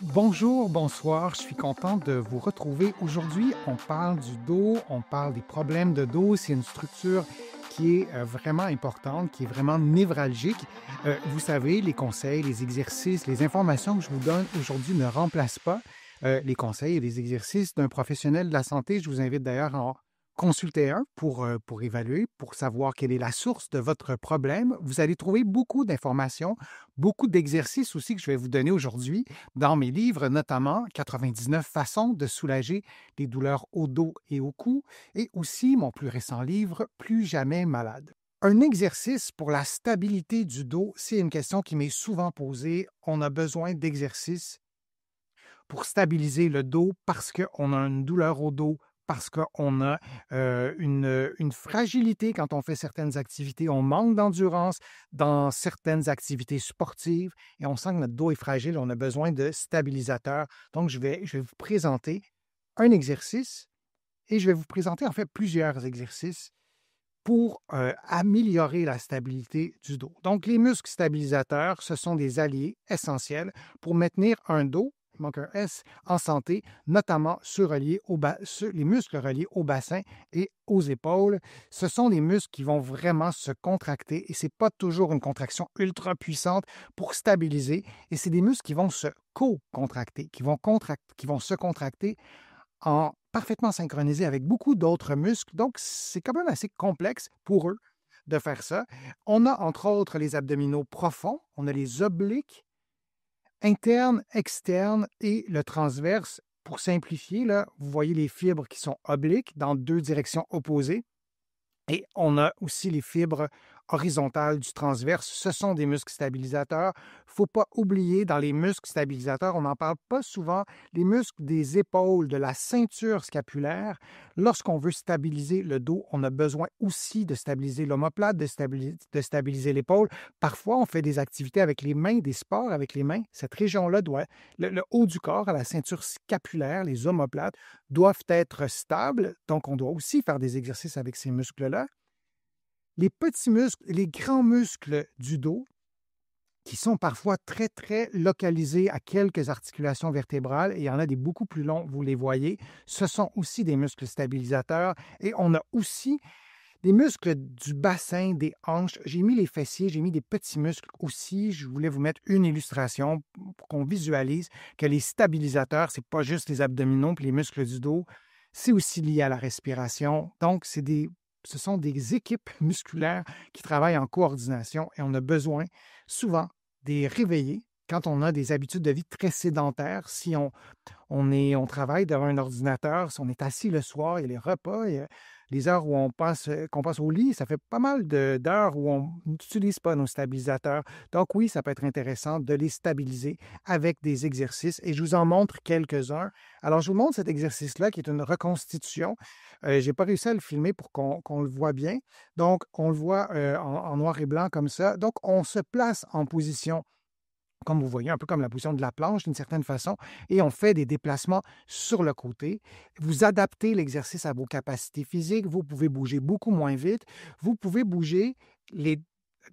Bonjour, bonsoir, je suis content de vous retrouver. Aujourd'hui, on parle du dos, on parle des problèmes de dos. C'est une structure qui est vraiment importante, qui est vraiment névralgique. Vous savez, les conseils, les exercices, les informations que je vous donne aujourd'hui ne remplacent pas les conseils et les exercices d'un professionnel de la santé. Je vous invite d'ailleurs à en consulter un pour évaluer, pour savoir quelle est la source de votre problème. Vous allez trouver beaucoup d'informations, beaucoup d'exercices aussi que je vais vous donner aujourd'hui dans mes livres, notamment 99 façons de soulager les douleurs au dos et au cou, et aussi mon plus récent livre, Plus jamais malade. Un exercice pour la stabilité du dos, c'est une question qui m'est souvent posée. On a besoin d'exercices pour stabiliser le dos parce qu'on a une douleur au dos, parce qu'on a une fragilité quand on fait certaines activités. On manque d'endurance dans certaines activités sportives et on sent que notre dos est fragile. On a besoin de stabilisateurs. Donc, je vais vous présenter un exercice et je vais vous présenter en fait plusieurs exercices pour améliorer la stabilité du dos. Donc, les muscles stabilisateurs, ce sont des alliés essentiels pour maintenir un dos, il manque un S, en santé, notamment sur les muscles reliés au bassin et aux épaules. Ce sont des muscles qui vont vraiment se contracter et ce n'est pas toujours une contraction ultra puissante pour stabiliser. Et c'est des muscles qui vont se co-contracter, qui vont se contracter en parfaitement synchronisé avec beaucoup d'autres muscles. Donc, c'est quand même assez complexe pour eux de faire ça. On a entre autres les abdominaux profonds, on a les obliques, internes, externes et le transverse. Pour simplifier, là, vous voyez les fibres qui sont obliques dans deux directions opposées. Et on a aussi les fibres horizontales du transverse. Ce sont des muscles stabilisateurs. Il ne faut pas oublier, dans les muscles stabilisateurs, on n'en parle pas souvent, les muscles des épaules, de la ceinture scapulaire. Lorsqu'on veut stabiliser le dos, on a besoin aussi de stabiliser l'omoplate, de stabiliser l'épaule. Parfois, on fait des activités avec les mains, des sports avec les mains. Cette région-là doit, le haut du corps, à la ceinture scapulaire, les omoplates, doivent être stables. Donc, on doit aussi faire des exercices avec ces muscles-là. Les petits muscles, les grands muscles du dos, qui sont parfois très, très localisés à quelques articulations vertébrales, et il y en a des beaucoup plus longs, vous les voyez, ce sont aussi des muscles stabilisateurs. Et on a aussi des muscles du bassin, des hanches. J'ai mis les fessiers, j'ai mis des petits muscles aussi. Je voulais vous mettre une illustration pour qu'on visualise que les stabilisateurs, ce n'est pas juste les abdominaux et les muscles du dos, c'est aussi lié à la respiration. Donc, ce sont des équipes musculaires qui travaillent en coordination et on a besoin souvent de les réveiller quand on a des habitudes de vie très sédentaires. Si on travaille devant un ordinateur, si on est assis le soir, il y a les repas, il y a les heures où qu'on passe au lit, ça fait pas mal d'heures où on n'utilise pas nos stabilisateurs. Donc oui, ça peut être intéressant de les stabiliser avec des exercices et je vous en montre quelques-uns. Alors, je vous montre cet exercice-là qui est une reconstitution. Je n'ai pas réussi à le filmer pour qu'on le voit bien. Donc, on le voit en noir et blanc comme ça. Donc, on se place en position comme vous voyez, un peu comme la position de la planche d'une certaine façon, et on fait des déplacements sur le côté. Vous adaptez l'exercice à vos capacités physiques. Vous pouvez bouger beaucoup moins vite. Vous pouvez bouger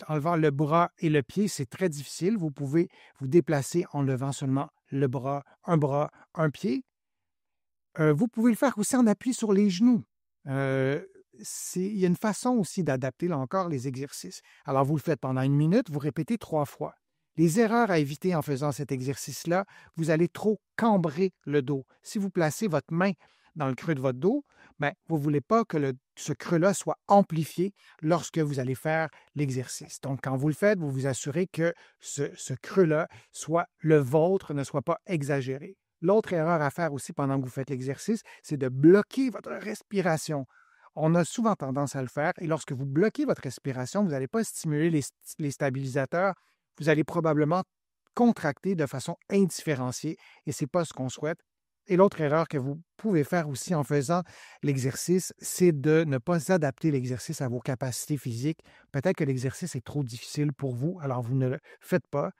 en levant le bras et le pied, c'est très difficile. Vous pouvez vous déplacer en levant seulement le bras, un pied. Vous pouvez le faire aussi en appui sur les genoux. Euh, il y a une façon aussi d'adapter, là encore, les exercices. Alors, vous le faites pendant 1 minute, vous répétez 3 fois. Les erreurs à éviter en faisant cet exercice-là, vous allez trop cambrer le dos. Si vous placez votre main dans le creux de votre dos, ben, vous ne voulez pas que ce creux-là soit amplifié lorsque vous allez faire l'exercice. Donc, quand vous le faites, vous vous assurez que ce creux-là soit le vôtre, ne soit pas exagéré. L'autre erreur à faire aussi pendant que vous faites l'exercice, c'est de bloquer votre respiration. On a souvent tendance à le faire et lorsque vous bloquez votre respiration, vous n'allez pas stimuler les stabilisateurs, vous allez probablement contracter de façon indifférenciée et ce n'est pas ce qu'on souhaite. Et l'autre erreur que vous pouvez faire aussi en faisant l'exercice, c'est de ne pas adapter l'exercice à vos capacités physiques. Peut-être que l'exercice est trop difficile pour vous, alors vous ne le faites pas.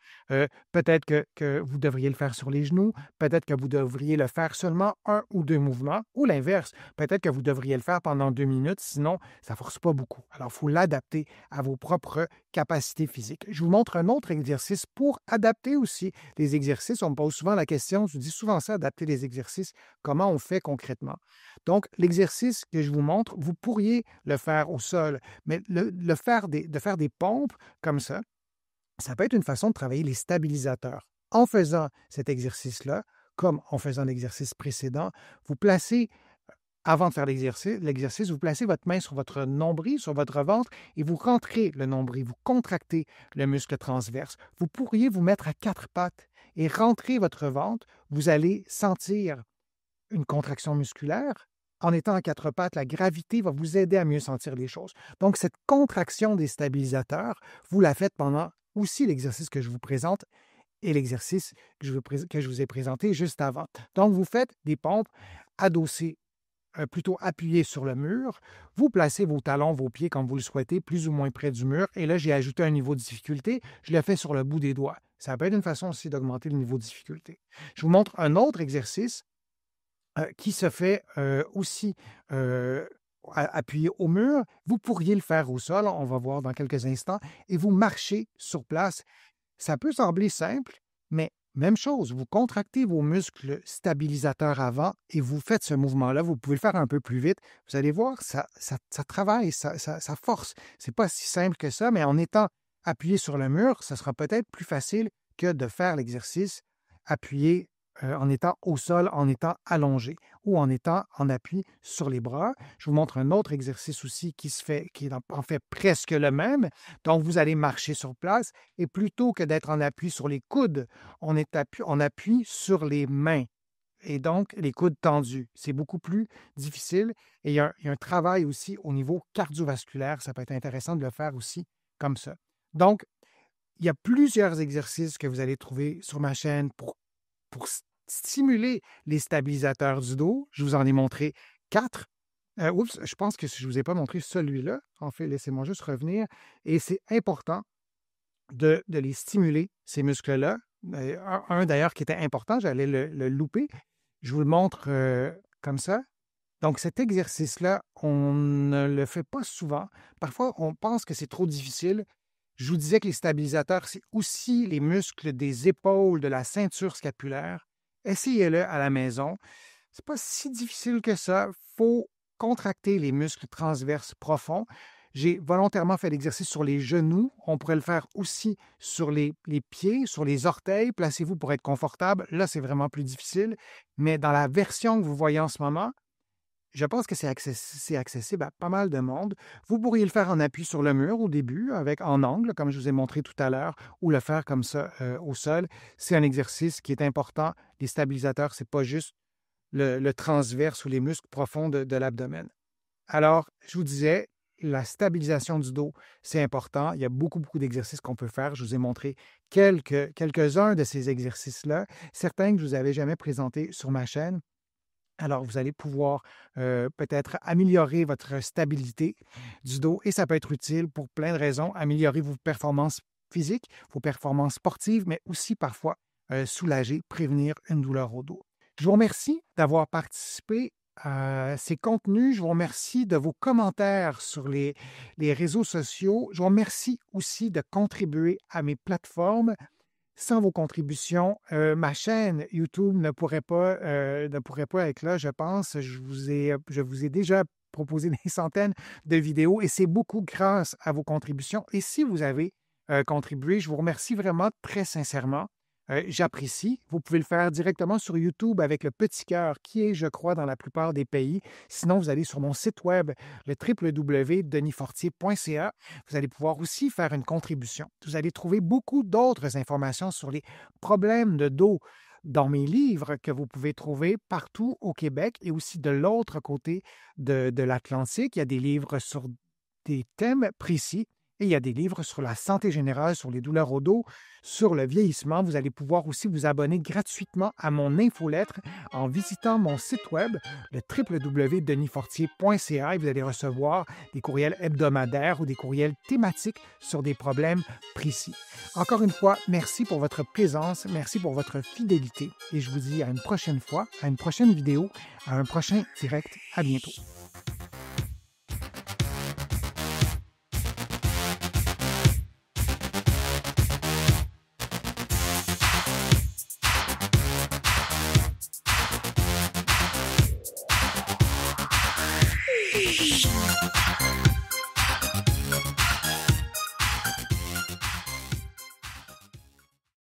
Peut-être que vous devriez le faire sur les genoux, peut-être que vous devriez le faire seulement un ou deux mouvements, ou l'inverse, peut-être que vous devriez le faire pendant 2 minutes, sinon ça ne force pas beaucoup. Alors, il faut l'adapter à vos propres capacités physiques. Je vous montre un autre exercice pour adapter aussi les exercices. On me pose souvent la question, je vous dis souvent ça, adapter les exercices, comment on fait concrètement. Donc, l'exercice que je vous montre, vous pourriez le faire au sol, mais de faire des pompes comme ça peut être une façon de travailler les stabilisateurs. En faisant cet exercice-là, comme en faisant l'exercice précédent, vous placez, avant de faire l'exercice, vous placez votre main sur votre nombril, sur votre ventre, et vous rentrez le nombril, vous contractez le muscle transverse. Vous pourriez vous mettre à quatre pattes et rentrer votre ventre. Vous allez sentir une contraction musculaire. En étant à quatre pattes, la gravité va vous aider à mieux sentir les choses. Donc, cette contraction des stabilisateurs, vous la faites pendant aussi l'exercice que je vous présente et l'exercice que je vous ai présenté juste avant. Donc, vous faites des pompes adossées, plutôt appuyées sur le mur. Vous placez vos talons, vos pieds, comme vous le souhaitez, plus ou moins près du mur. Et là, j'ai ajouté un niveau de difficulté. Je le fais sur le bout des doigts. Ça peut être une façon aussi d'augmenter le niveau de difficulté. Je vous montre un autre exercice qui se fait aussi appuyé au mur. Vous pourriez le faire au sol, on va voir dans quelques instants, et vous marchez sur place. Ça peut sembler simple, mais même chose, vous contractez vos muscles stabilisateurs avant et vous faites ce mouvement-là. Vous pouvez le faire un peu plus vite. Vous allez voir, ça travaille, ça force. Ce n'est pas si simple que ça, mais en étant appuyé sur le mur, ça sera peut-être plus facile que de faire l'exercice appuyé en étant au sol, en étant allongé ou en étant en appui sur les bras. Je vous montre un autre exercice aussi qui est en fait presque le même. Donc, vous allez marcher sur place et plutôt que d'être en appui sur les coudes, on appuie sur les mains et donc les coudes tendus. C'est beaucoup plus difficile et il y a un travail aussi au niveau cardiovasculaire. Ça peut être intéressant de le faire aussi comme ça. Donc, il y a plusieurs exercices que vous allez trouver sur ma chaîne pour stimuler les stabilisateurs du dos. Je vous en ai montré 4. Je pense que je ne vous ai pas montré celui-là. En fait, laissez-moi juste revenir. Et c'est important de les stimuler, ces muscles-là. Un d'ailleurs qui était important, j'allais le louper. Je vous le montre comme ça. Donc, cet exercice-là, on ne le fait pas souvent. Parfois, on pense que c'est trop difficile. Je vous disais que les stabilisateurs, c'est aussi les muscles des épaules, de la ceinture scapulaire. Essayez-le à la maison. Ce n'est pas si difficile que ça. Il faut contracter les muscles transverses profonds. J'ai volontairement fait l'exercice sur les genoux. On pourrait le faire aussi sur les pieds, sur les orteils. Placez-vous pour être confortable. Là, c'est vraiment plus difficile. Mais dans la version que vous voyez en ce moment, je pense que c'est accessible à pas mal de monde. Vous pourriez le faire en appui sur le mur au début, en angle, comme je vous ai montré tout à l'heure, ou le faire comme ça au sol. C'est un exercice qui est important. Les stabilisateurs, ce n'est pas juste le transverse ou les muscles profonds de l'abdomen. Alors, je vous disais, la stabilisation du dos, c'est important. Il y a beaucoup, beaucoup d'exercices qu'on peut faire. Je vous ai montré quelques-uns de ces exercices-là, certains que je ne vous avais jamais présentés sur ma chaîne. Alors, vous allez pouvoir peut-être améliorer votre stabilité du dos et ça peut être utile pour plein de raisons, améliorer vos performances physiques, vos performances sportives, mais aussi parfois soulager, prévenir une douleur au dos. Je vous remercie d'avoir participé à ces contenus. Je vous remercie de vos commentaires sur les réseaux sociaux. Je vous remercie aussi de contribuer à mes plateformes. Sans vos contributions, ma chaîne YouTube ne pourrait pas être là, je pense. Je vous ai déjà proposé des centaines de vidéos et c'est beaucoup grâce à vos contributions. Et si vous avez contribué, je vous remercie vraiment très sincèrement. J'apprécie. Vous pouvez le faire directement sur YouTube avec le petit cœur qui est, je crois, dans la plupart des pays. Sinon, vous allez sur mon site web, le www.denisfortier.ca. Vous allez pouvoir aussi faire une contribution. Vous allez trouver beaucoup d'autres informations sur les problèmes de dos dans mes livres que vous pouvez trouver partout au Québec et aussi de l'autre côté de l'Atlantique. Il y a des livres sur des thèmes précis Et il y a des livres sur la santé générale, sur les douleurs au dos, sur le vieillissement. Vous allez pouvoir aussi vous abonner gratuitement à mon infolettre en visitant mon site web, le www.denisfortier.ca, et vous allez recevoir des courriels hebdomadaires ou des courriels thématiques sur des problèmes précis. Encore une fois, merci pour votre présence, merci pour votre fidélité et je vous dis à une prochaine fois, à une prochaine vidéo, à un prochain direct. À bientôt.